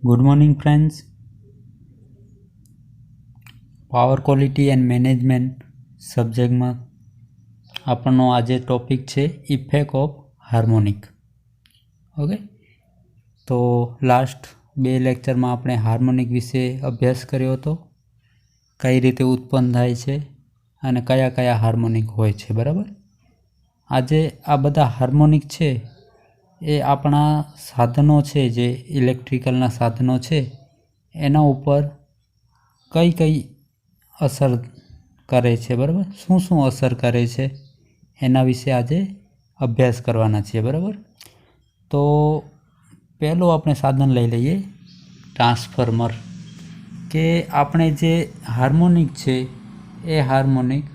Good morning friends. Power quality and management સબ્જેક્ટમાં આપણનો આજે ટોપિક છે ઇફેક્ટ ઓફ હાર્મોનિક. ઓકે, તો લાસ્ટ 2 લેક્ચરમાં આપણે હાર્મોનિક વિશે અભ્યાસ કર્યો હતો, કઈ રીતે ઉત્પન્ન થાય છે અને કયા કયા હાર્મોનિક હોય છે. બરાબર, આજે આ બધા હાર્મોનિક છે એ આપણા સાધનો છે, જે ઇલેક્ટ્રિકલના સાધનો છે એના ઉપર કઈ કઈ અસર કરે છે. બરાબર, શું શું અસર કરે છે એના વિશે આજે અભ્યાસ કરવાના છીએ. બરાબર, તો પહેલું આપણે સાધન લઈ લઈએ ટ્રાન્સફોર્મર. કે આપણે જે હાર્મોનિક છે એ હાર્મોનિક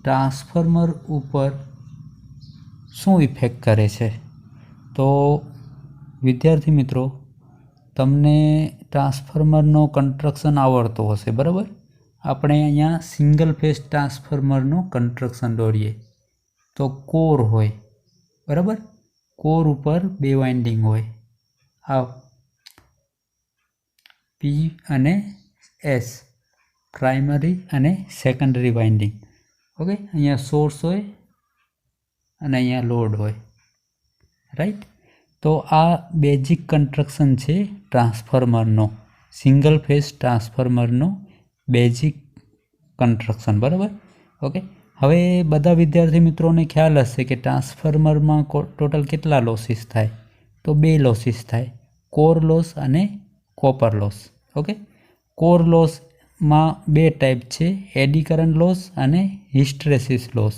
ટ્રાન્સફોર્મર ઉપર શું ઇફેક્ટ કરે છે. તો વિદ્યાર્થી મિત્રો, તમને ટ્રાન્સફોર્મરનો કન્સ્ટ્રક્શન આવડતો હશે. બરાબર, આપણે અહીંયા સિંગલ ફેઝ ટ્રાન્સફોર્મરનું કન્સ્ટ્રક્શન દોરીએ તો કોર હોય. બરાબર, કોર ઉપર 2 વાઇન્ડિંગ હોય, આ પી અને એસ, પ્રાઇમરી અને સેકન્ડરી વાઇન્ડિંગ. ઓકે, અહીંયા સોર્સ હોય અને અહીંયા લોડ હોય. રાઈટ, તો આ બેઝિક કન્સ્ટ્રક્શન છે ટ્રાન્સફોર્મરનો, સિંગલ ફેઝ ટ્રાન્સફોર્મરનો બેઝિક કન્સ્ટ્રક્શન. બરાબર, ઓકે. હવે બધા વિદ્યાર્થી મિત્રોને ખ્યાલ હશે કે ટ્રાન્સફોર્મરમાં ટોટલ કેટલા લોસીસ થાય. તો 2 લોસીસ થાય, કોર લોસ અને કોપર લોસ. ઓકે, કોર લોસમાં 2 ટાઈપ છે, એડી કરંટ લોસ અને હિસ્ટ્રેસિસ લોસ.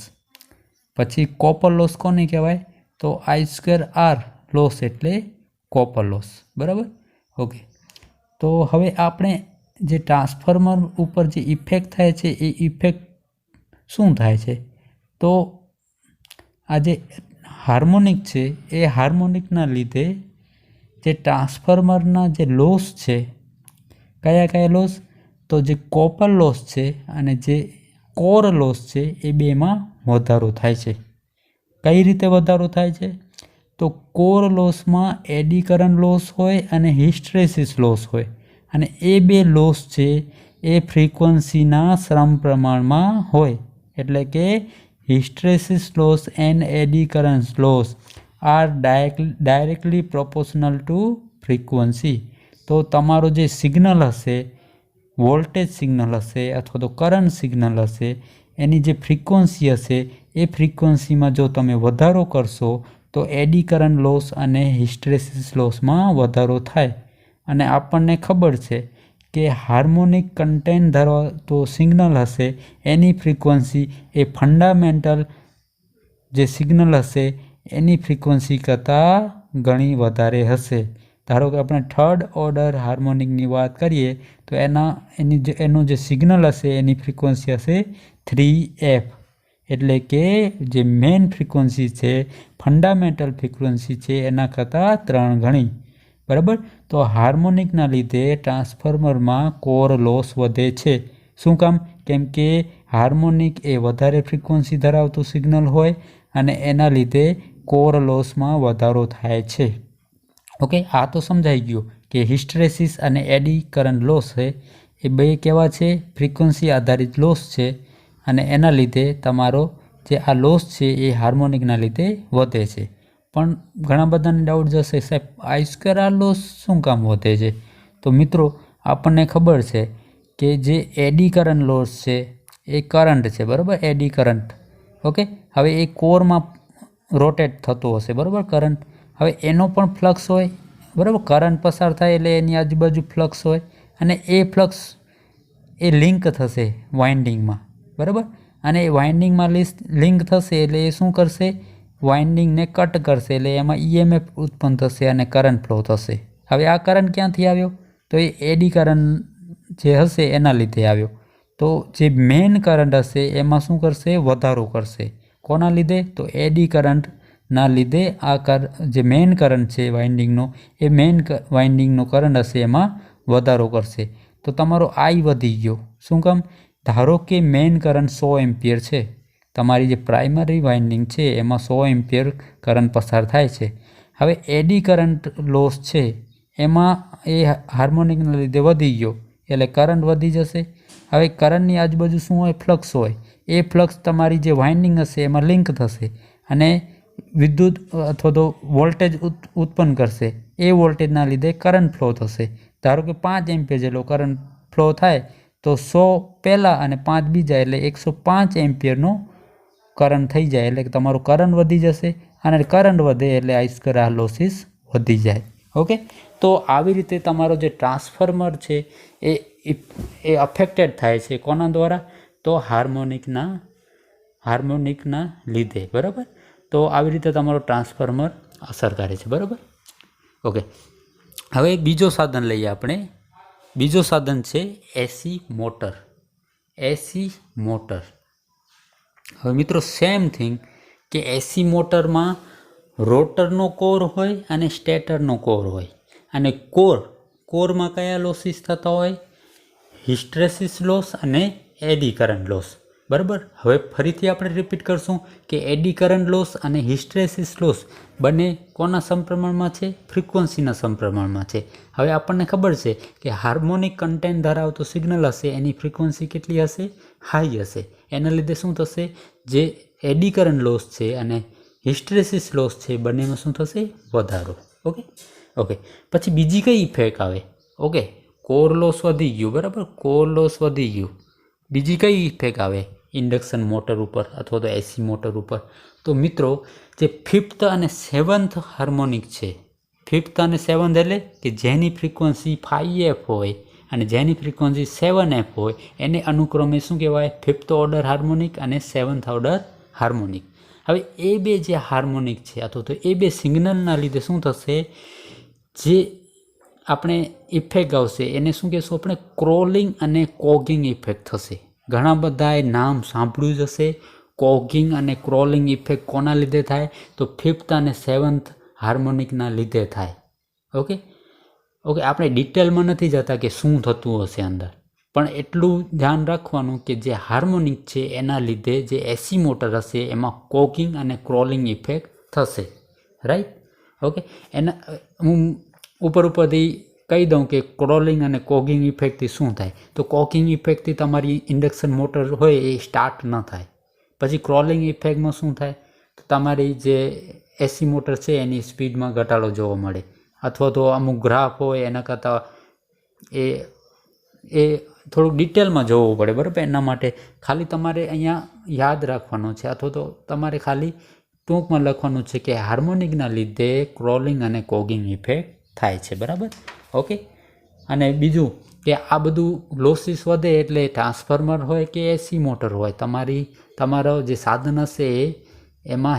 પછી કોપર લોસ કોને કહેવાય, તો I²R લોસ એટલે કોપર લોસ. બરાબર, ઓકે. તો હવે આપણે જે ટ્રાન્સફોર્મર ઉપર જે ઇફેક્ટ થાય છે એ ઇફેક્ટ શું થાય છે. તો આ જે હાર્મોનિક છે એ હાર્મોનિકના લીધે જે ટ્રાન્સફોર્મરના જે લોસ છે, કયા કયા લોસ, તો જે કોપર લોસ છે અને જે કોર લોસ છે એ બેમાં વધારો થાય છે. કઈ રીતે વધારો થાય છે, તો કોર લોસમાં એડી કરંટ લોસ હોય અને હિસ્ટ્રેસિસ લોસ હોય, અને એ 2 લોસ છે એ ફ્રીક્વન્સીના સમપ્રમાણમાં હોય. એટલે કે hysteresis loss and eddy current loss are directly proportional to frequency. તો તમારો જે સિગ્નલ હશે, વોલ્ટેજ સિગ્નલ હશે અથવા તો કરંટ સિગ્નલ હશે, એની જે ફ્રીક્વન્સી હશે એ ફ્રીક્વન્સીમાં જો તમે વધારો કરશો તો એડી કરંટ લોસ અને હિસ્ટ્રેસિસ લોસમાં વધારો થાય. અને આપણને ખબર છે કે હાર્મોનિક કન્ટેન્ટ ધરાવતો સિગ્નલ હશે એની ફ્રીક્વન્સી એ ફંડામેન્ટલ જે સિગ્નલ હશે એની ફ્રીક્વન્સી કરતાં ઘણી વધારે હશે. ધારો કે આપણે 3rd ઓર્ડર હાર્મોનિકની વાત કરીએ તો એનું જે સિગ્નલ હશે એની ફ્રીક્વન્સી હશે 3f. એટલે કે જે મેઇન ફ્રીક્વન્સી છે, ફંડામેન્ટલ ફ્રીક્વન્સી છે એના કરતાં 3 ગણી. બરાબર, તો હાર્મોનિકના લીધે ટ્રાન્સફોર્મરમાં કોર લોસ વધે છે. શું કામ, કેમ કે હાર્મોનિક એ વધારે ફ્રીક્વન્સી ધરાવતું સિગ્નલ હોય અને એના લીધે કોર લોસમાં વધારો થાય છે. ઓકે, આ તો સમજાઈ ગયું કે હિસ્ટ્રેસિસ અને એડી કરંટ લોસ છે એ 2 કેવા છે, ફ્રીક્વન્સી આધારિત લોસ છે, અને એના લીધે તમારો જે આ લોસ છે એ હાર્મોનિકના લીધે વધે છે. પણ ઘણા બધાને ડાઉટ જશે, સાહેબ I²R લોસ શું કામ વધે છે. તો મિત્રો, આપણને ખબર છે કે જે એડી કરંટ લોસ છે એ કરંટ છે. બરાબર, એડી કરંટ. ઓકે, હવે એ કોરમાં રોટેટ થતો હશે. બરાબર, કરંટ. હવે એનો પણ ફ્લક્સ હોય. બરાબર, કરંટ પસાર થાય એટલે એની આજુબાજુ ફ્લક્સ હોય, અને એ ફ્લક્સ એ લિંક થશે વાઇન્ડિંગમાં. બરાબર, અને એ વાઇન્ડિંગમાં લિંક થશે એટલે એ શું કરશે, વાઇન્ડિંગને કટ કરશે, એટલે એમાં EMF ઉત્પન્ન થશે અને કરંટ ફ્લો થશે. હવે આ કરંટ ક્યાંથી આવ્યો, તો એ એડી કરંટ જે હશે એના લીધે આવ્યો. તો જે મેઇન કરંટ હશે એમાં શું કરશે, વધારો કરશે. કોના લીધે, તો એડી કરંટના લીધે આ જે મેઇન કરંટ છે વાઇન્ડિંગનો, એ મેઇન વાઇન્ડિંગનો કરંટ હશે એમાં વધારો કરશે. તો તમારો I વધી ગયો. શું કામ, ધારો કે મેઇન કરંટ 100 એમ્પિયર છે, તમારી જે પ્રાઇમરી વાઇન્ડિંગ છે એમાં 100 એમ્પિયર કરંટ પસાર થાય છે. હવે એડી કરંટ લોસ છે એમાં એ હાર્મોનિકના લીધે વધી ગયો એટલે કરંટ વધી જશે. હવે કરંટની આજુબાજુ શું હોય? ફ્લક્સ હોય. એ ફ્લક્સ તમારી જે વાઇન્ડિંગ હશે એમાં લિંક થશે અને વિદ્યુત અથવા તો વોલ્ટેજ ઉત્પન્ન કરશે. એ વોલ્ટેજના લીધે કરંટ ફ્લો થશે. ધારો કે 5 એમ્પિયર જેટલો કરંટ ફ્લો થાય તો 100 પહેલાં અને 5 બીજા એટલે 105 એમ્પિયરનો કરંટ થઈ જાય. એટલે કે તમારો કરંટ વધી જશે અને કરંટ વધે એટલે I2R લોસીસ વધી જાય. ઓકે, તો આવી રીતે તમારો જે ટ્રાન્સફોર્મર છે એ અફેક્ટેડ થાય છે કોના દ્વારા? તો હાર્મોનિકના લીધે. બરાબર, તો આવી રીતે તમારો ટ્રાન્સફોર્મર અસર કરે છે. બરાબર, ઓકે. હવે બીજો સાધન લઈએ આપણે. બીજો સાધન છે એસી મોટર. એસી મોટર. હવે મિત્રો સેમ થિંગ કે એસી મોટરમાં રોટરનો કોર હોય અને સ્ટેટરનો કોર હોય. અને કોરમાં કયા લોસીસ થતા હોય? હિસ્ટ્રેસિસ લોસ અને એડી કરંટ લોસ. બરાબર, હવે ફરીથી આપણે રિપીટ કરશું કે એડી કરંટ લોસ અને હિસ્ટ્રેસિસ લોસ બંને કોના સમપ્રમાણમાં છે? ફ્રીક્વન્સીના સમપ્રમાણમાં છે. હવે આપણને ખબર છે કે હાર્મોનિક કન્ટેન્ટ ધરાવતો સિગ્નલ હશે એની ફ્રીક્વન્સી કેટલી હશે? હાઈ હશે. એના લીધે શું થશે? જે એડી કરંટ લોસ છે અને હિસ્ટ્રેસિસ લોસ છે બંનેમાં શું થશે? વધારો. ઓકે. પછી બીજી કઈ ઇફેક્ટ આવે? ઓકે, કોર લોસ વધી ગયું. બરાબર, કોર લોસ વધી ગયું. બીજી કઈ ઇફેક્ટ આવે ઇન્ડક્શન મોટર ઉપર અથવા તો એસી મોટર ઉપર? તો મિત્રો જે 5th અને 7th હાર્મોનિક છે, 5th અને 7th એટલે કે જેની ફ્રીક્વન્સી 5F હોય અને જેની ફ્રીક્વન્સી 7F હોય એને અનુક્રમે શું કહેવાય? 5th ઓર્ડર હાર્મોનિક અને 7th ઓર્ડર હાર્મોનિક. હવે એ બે જે હાર્મોનિક છે અથવા તો એ બે સિગ્નલના લીધે શું થશે? જે આપણે ઇફેક્ટ આવશે એને શું કહેશું આપણે? ક્રોલિંગ અને કોગિંગ ઇફેક્ટ થશે. ઘણા બધાએ નામ સાંભળ્યું જ હશે. કોગિંગ અને ક્રોલિંગ ઇફેક્ટ કોના લીધે થાય? તો 5th અને 7th હાર્મોનિકના લીધે થાય. ઓકે, આપણે ડિટેલમાં નથી જતા કે શું થતું હશે અંદર, પણ એટલું ધ્યાન રાખવાનું કે જે હાર્મોનિક છે એના લીધે જે એસી મોટર હશે એમાં કોગિંગ અને ક્રોલિંગ ઇફેક્ટ થશે. રાઈટ? ઓકે, એના હું ઉપરથી કહી દઉં કે ક્રોલિંગ અને કોગિંગ ઇફેક્ટથી શું થાય. તો કોગિંગ ઇફેક્ટથી તમારી ઇન્ડક્શન મોટર હોય એ સ્ટાર્ટ ન થાય. પછી ક્રોલિંગ ઇફેક્ટમાં શું થાય? તો તમારી જે એસી મોટર છે એની સ્પીડમાં ઘટાડો જોવા મળે અથવા તો અમુક ગ્રાફ હોય એના કરતાં એ થોડુંક ડિટેલમાં જોવું પડે. બરાબર, એના માટે ખાલી તમારે અહીંયા યાદ રાખવાનું છે અથવા તો તમારે ખાલી ટૂંકમાં લખવાનું છે કે હાર્મોનિકના લીધે ક્રોલિંગ અને કોગિંગ ઇફેક્ટ થાય છે. બરાબર, ઓકે. અને બીજું કે આ બધું લોસીસ વધે એટલે ટ્રાન્સફોર્મર હોય કે એસી મોટર હોય, તમારો જે સાધન હશે એમાં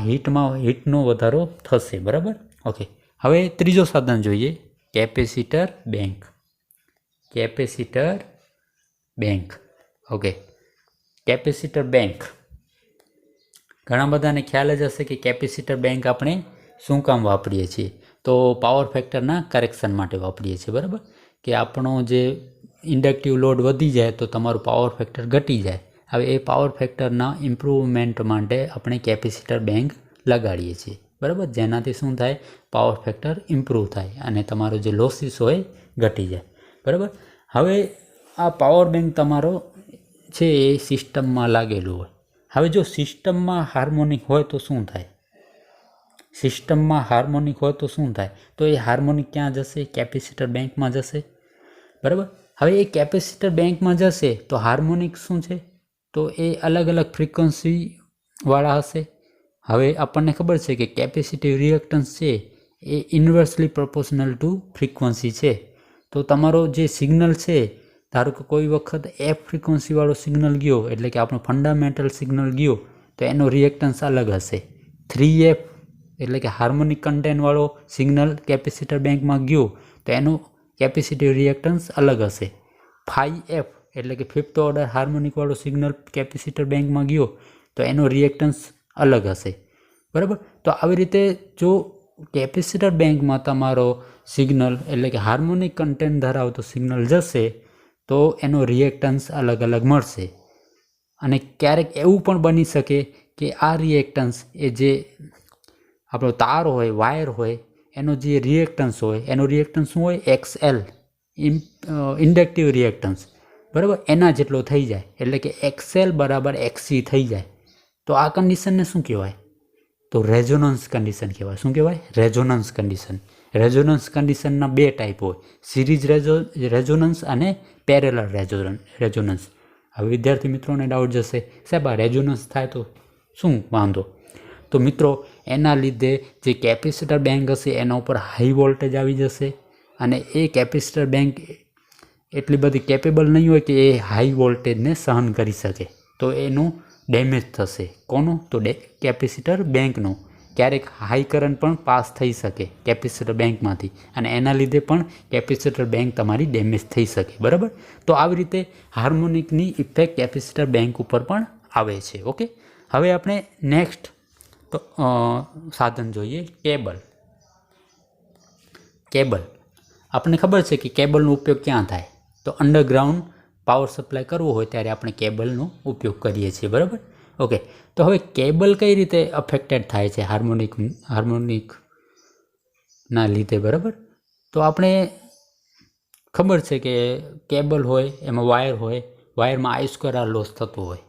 હીટનો વધારો થશે. બરાબર, ઓકે. હવે ત્રીજો સાધન જોઈએ, capacitor bank. Okay, capacitor bank ઘણા બધાને ખ્યાલ જ હશે કે કેપેસિટર બેંક આપણે શું કામ વાપરીએ છીએ? તો પાવર ફેક્ટરના કરેક્શન માટે વાપરીએ છીએ. બરાબર, કે આપણો જે ઇન્ડક્ટિવ લોડ વધી જાય તો તમારું પાવર ફેક્ટર ઘટી જાય. હવે એ પાવર ફેક્ટરના ઇમ્પ્રુવમેન્ટ માટે આપણે કેપેસિટર બેંક લગાડીએ છીએ. બરાબર, જેનાથી શું થાય? પાવર ફેક્ટર ઇમ્પ્રૂવ થાય અને તમારો જે લોસીસ હોય ઘટી જાય. બરાબર, હવે આ પાવર બેંક તમારો છે એ સિસ્ટમમાં લાગેલું હોય. હવે જો સિસ્ટમમાં હાર્મોનિક હોય તો શું થાય? તો એ હાર્મોનિક ક્યાં જશે? કેપેસિટર બેંકમાં જશે. બરાબર, હવે એ કેપેસિટર બેંકમાં જશે તો હાર્મોનિક શું છે? તો એ અલગ અલગ ફ્રીક્વન્સીવાળા હશે. હવે આપણને ખબર છે કે કેપેસિટિવ રિએક્ટન્સ છે એ ઇન્વર્સલી પ્રોપોર્શનલ ટુ ફ્રીક્વન્સી છે. તો તમારો જે સિગ્નલ છે, ધારો કે કોઈ વખત એફ ફ્રીક્વન્સીવાળો સિગ્નલ ગયો એટલે કે આપણો ફંડામેન્ટલ સિગ્નલ ગયો તો એનો રિએક્ટન્સ અલગ હશે. 3F એટલે કે હાર્મોનિક કન્ટેન્ટવાળો સિગ્નલ કેપેસિટર બેંકમાં ગયો તો એનો કેપેસિટિવ રિએક્ટન્સ અલગ હશે. 5F એટલે કે 5th ઓર્ડર હાર્મોનિકવાળો સિગ્નલ કેપેસિટર બેંકમાં ગયો તો એનો રિએક્ટન્સ અલગ હશે. બરાબર, તો આવી રીતે જો કેપેસિટર બેંકમાં તમારો સિગ્નલ એટલે કે હાર્મોનિક કન્ટેન્ટ ધરાવતો સિગ્નલ જશે તો એનો રિએક્ટન્સ અલગ અલગ મળશે. અને ક્યારેક એવું પણ બની શકે કે આ રિએક્ટન્સ એ જે આપણો તાર હોય, વાયર હોય એનો જે રિએક્ટન્સ હોય એનો રિએક્ટન્સ શું હોય XL, ઇન્ડક્ટિવ રિએક્ટન્સ, બરાબર, એના જેટલો થઈ જાય એટલે કે XL બરાબર XC થઈ જાય તો આ કન્ડિશનને શું કહેવાય? તો રેઝોનન્સ કન્ડિશન કહેવાય. શું કહેવાય? Resonance condition. રેઝોનન્સ કન્ડિશનના બે ટાઈપ હોય, સિરીઝ રેઝોનન્સ અને પેરેલલ રેઝોનન્સ. હવે વિદ્યાર્થી મિત્રોને ડાઉટ જશે, સાહેબ આ રેઝોનન્સ થાય તો શું વાંધો? તો મિત્રો એના લીધે જે કેપેસિટર બેંક હશે એના ઉપર હાઈ વોલ્ટેજ આવી જશે અને એ કેપેસિટર બેંક એટલી બધી કેપેબલ નહીં હોય કે એ હાઈ વોલ્ટેજને સહન કરી શકે, તો એનું ડેમેજ થશે. કોનું? તો કેપેસિટર બેંકનું. ક્યારેક હાઈ કરંટ પણ પાસ થઈ શકે કેપેસિટર બેંકમાંથી અને એના લીધે પણ કેપેસિટર બેંક તમારી ડેમેજ થઈ શકે, બરાબર. તો આવી રીતે હાર્મોનિકની ઇફેક્ટ કેપેસિટર બેંક ઉપર પણ આવે છે. ઓકે, હવે આપણે નેક્સ્ટ તો સાધન જોઈએ, કેબલ. આપણને ખબર છે કે કેબલનો ઉપયોગ ક્યાં થાય? તો અંડરગ્રાઉન્ડ પાવર સપ્લાય કરવો હોય ત્યારે આપણે કેબલનો ઉપયોગ કરીએ છીએ, બરાબર. ઓકે, તો હવે કેબલ કઈ રીતે અફેક્ટેડ થાય છે હાર્મોનિકના લીધે, બરાબર. તો આપણે ખબર છે કે કેબલ હોય એમાં વાયર હોય, વાયરમાં I²R લોસ થતો હોય,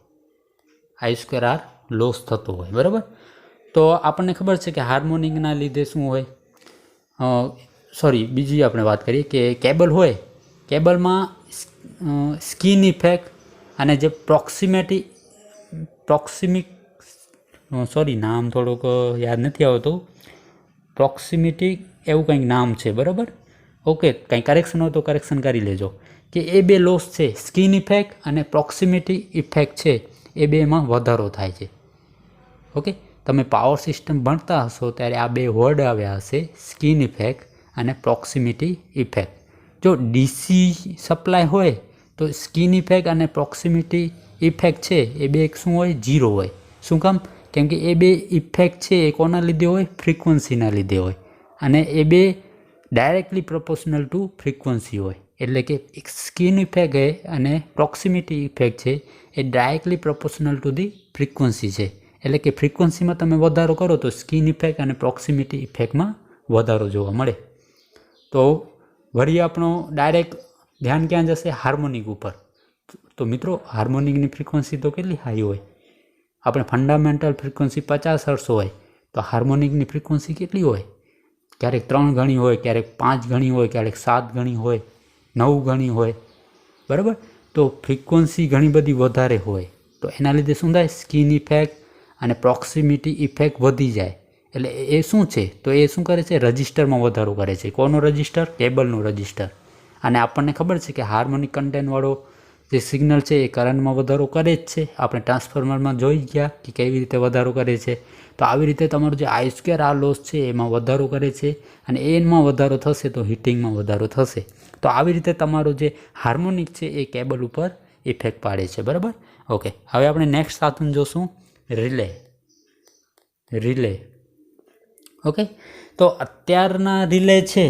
I²R લોસ થતો હોય, બરાબર. તો આપણને ખબર છે કે હાર્મોનિકના લીધે શું હોય, બીજી આપણે વાત કરીએ કે કેબલ હોય, કેબલમાં સ્કિન ઇફેક્ટ અને જે નામ થોડુંક યાદ નથી આવતું, પ્રોક્સિમિટી એવું કંઈક નામ છે, બરાબર. ઓકે, કંઈ કરેક્શન હોય તો કરેક્શન કરી લેજો કે એ બે લોસ છે, સ્કિન ઇફેક્ટ અને પ્રોક્સિમિટી ઇફેક્ટ છે, એ બેમાં વધારો થાય છે. ઓકે, તમે પાવર સિસ્ટમ ભણતા હશો ત્યારે આ બે વર્ડ આવ્યા હશે, સ્કિન ઇફેક્ટ અને પ્રોક્સિમિટી ઇફેક્ટ. જો ડીસી સપ્લાય હોય તો સ્કિન ઇફેક્ટ અને પ્રોક્સિમિટી ઇફેક્ટ છે એ બે શું હોય? 0 હોય. શું કામ? કેમ કે એ બે ઇફેક્ટ છે એ કોના લીધે હોય? ફ્રીક્વન્સીના લીધે હોય અને એ બે ડાયરેક્ટલી પ્રોપોર્શનલ ટુ ફ્રીક્વન્સી હોય. એટલે કે એક સ્કિન ઇફેક્ટ છે અને પ્રોક્સિમિટી ઇફેક્ટ છે એ directly proportional to the frequency છે. એટલે કે ફ્રીક્વન્સીમાં તમે વધારો કરો તો સ્કિન ઇફેક્ટ અને પ્રોક્સિમિટી ઇફેક્ટમાં વધારો જોવા મળે. તો વળી આપણો ડાયરેક્ટ ધ્યાન ક્યાં જશે? હાર્મોનિક ઉપર. તો મિત્રો હાર્મોનિકની ફ્રીક્વન્સી તો કેટલી હાઈ હોય? આપણે ફંડામેન્ટલ ફ્રીક્વન્સી 50 હર્ટ્ઝ હોય તો હાર્મોનિકની ફ્રીક્વન્સી કેટલી હોય? ક્યારેક 3 ગણી હોય, ક્યારેક 5 ગણી હોય, ક્યારેક 7 ગણી હોય, 9 ગણી હોય, બરાબર. તો ફ્રીક્વન્સી ઘણી બધી વધારે હોય તો એના લીધે શું થાય? સ્કિન ઇફેક્ટ અને પ્રોક્સિમિટી ઇફેક્ટ વધી જાય. એટલે એ શું છે? તો એ શું કરે છે? રજિસ્ટરમાં વધારો કરે છે. કોનો રજિસ્ટર? કેબલનો રજિસ્ટર. અને આપણને ખબર છે કે હાર્મોનિક કન્ટેન્ટવાળો જે સિગ્નલ છે એ કરંટમાં વધારો કરે જ છે. આપણે ટ્રાન્સફોર્મરમાં જોઈ ગયા કે કેવી રીતે વધારો કરે છે. તો આવી રીતે તમારું જે I²R લોસ છે એમાં વધારો કરે છે અને એમાં વધારો થશે તો હીટિંગમાં વધારો થશે. તો આવી રીતે તમારો જે હાર્મોનિક છે એ કેબલ ઉપર ઇફેક્ટ પાડે છે, બરાબર. ઓકે, હવે આપણે નેક્સ્ટ સાધન જોશું, રિલે. ઓકે, તો અત્યારના રિલે છે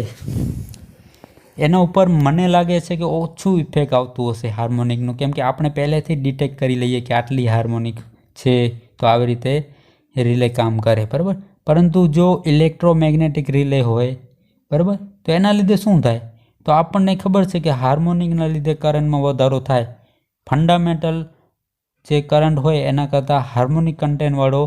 એના ઉપર મને લાગે છે કે ઓછું ઇફેક્ટ આવતું હશે હાર્મોનિકનું, કેમ કે આપણે પહેલેથી જ ડિટેક્ટ કરી લઈએ કે આટલી હાર્મોનિક છે તો આવી રીતે રિલે કામ કરે, બરાબર. પરંતુ જો ઇલેક્ટ્રોમેગ્નેટિક રિલે હોય, બરાબર, તો એના લીધે શું થાય? તો આપણને ખબર છે કે હાર્મોનિકના લીધે કરંટમાં વધારો થાય. ફંડામેન્ટલ જે કરંટ હોય એના કરતાં હાર્મોનિક કન્ટેન્ટવાળો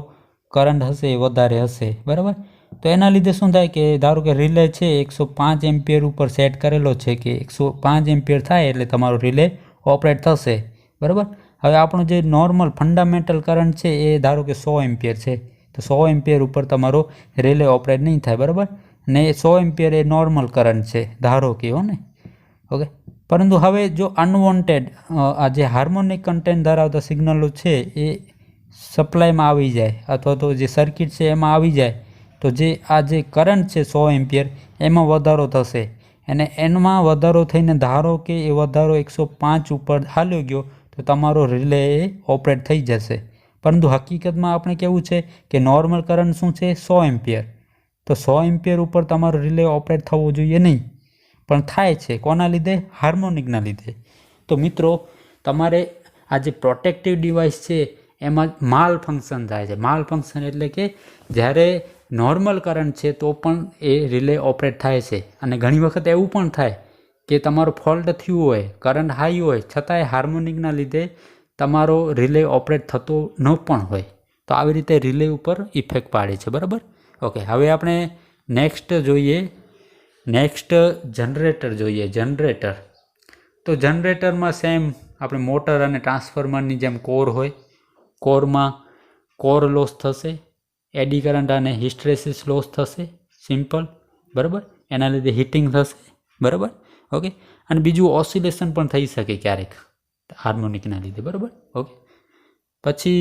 કરંટ હશે એ વધારે હશે, બરાબર. તો એના લીધે શું થાય કે ધારો કે રિલે છે 105 એમ્પિયર ઉપર સેટ કરેલો છે કે 105 એમ્પિયર થાય એટલે તમારો રિલે ઓપરેટ થશે, બરાબર. હવે આપણો જે નોર્મલ ફંડામેન્ટલ કરંટ છે એ ધારો કે 100 એમ્પિયર છે તો 100 એમ્પિયર ઉપર તમારો રિલે ઓપરેટ નહીં થાય, બરાબર. ને 100 એમ્પિયર એ નોર્મલ કરંટ છે ધારો કે, હો ને. ઓકે, પરંતુ હવે જો અનવોન્ટેડ આ જે હાર્મોનિક કન્ટેન્ટ ધરાવતા સિગ્નલો છે એ સપ્લાયમાં આવી જાય અથવા તો જે સર્કિટ છે એમાં આવી જાય તો જે આ જે કરંટ છે 100 એમ્પિયર એમાં વધારો થશે અને એમાં વધારો થઈને ધારો કે એ વધારો 105 ઉપર હાલ્યો ગયો તો તમારો રિલે એ ઓપરેટ થઈ જશે. પરંતુ હકીકતમાં આપણે કેવું છે કે નોર્મલ કરંટ શું છે? 100 એમ્પિયર. તો 100 એમ્પિયર ઉપર તમારો રિલે ઓપરેટ થવો જોઈએ નહીં, પણ થાય છે. કોના લીધે? હાર્મોનિકના લીધે. તો મિત્રો તમારે આ જે પ્રોટેક્ટિવ ડિવાઇસ છે એમાં માલ ફંક્શન થાય છે. માલ ફંક્શન એટલે કે જ્યારે નોર્મલ કરંટ છે તો પણ એ રિલે ઓપરેટ થાય છે. અને ઘણી વખત એવું પણ થાય કે તમારો ફોલ્ટ થયું હોય, કરંટ હાઈ હોય, છતાંય હાર્મોનિકના લીધે તમારો રિલે ઓપરેટ થતો ન પણ હોય. તો આવી રીતે રિલે ઉપર ઇફેક્ટ પાડે છે. બરાબર. ઓકે, હવે આપણે નેક્સ્ટ જનરેટર જોઈએ. જનરેટર, તો જનરેટરમાં સેમ આપણે મોટર અને ટ્રાન્સફોર્મરની જેમ કોર હોય. કોરમાં કોર લોસ થશે, એડી કરંટ અને હિસ્ટ્રેસિસ લોસ થશે. સિમ્પલ. બરાબર. એના લીધે હીટિંગ થશે. બરાબર. ઓકે, અને બીજું ઓસિલેશન પણ થઈ શકે ક્યારેક હાર્મોનિકના લીધે. બરાબર. ઓકે, પછી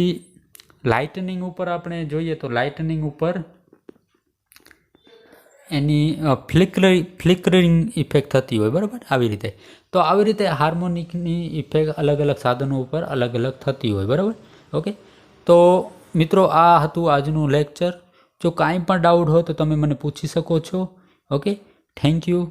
લાઇટનિંગ ઉપર આપણે જોઈએ તો લાઇટનિંગ ઉપર એની ફ્લિકરિંગ ઇફેક્ટ થતી હોય. બરાબર. આવી રીતે. તો આવી રીતે હાર્મોનિકની ઇફેક્ટ અલગ અલગ સાધનો ઉપર અલગ અલગ થતી હોય. બરાબર. ઓકે, તો મિત્રો આ હતું આજનું લેક્ચર. જો કાંઈ પણ ડાઉટ હોય તો તમે મને પૂછી શકો છો. Okay, thank you.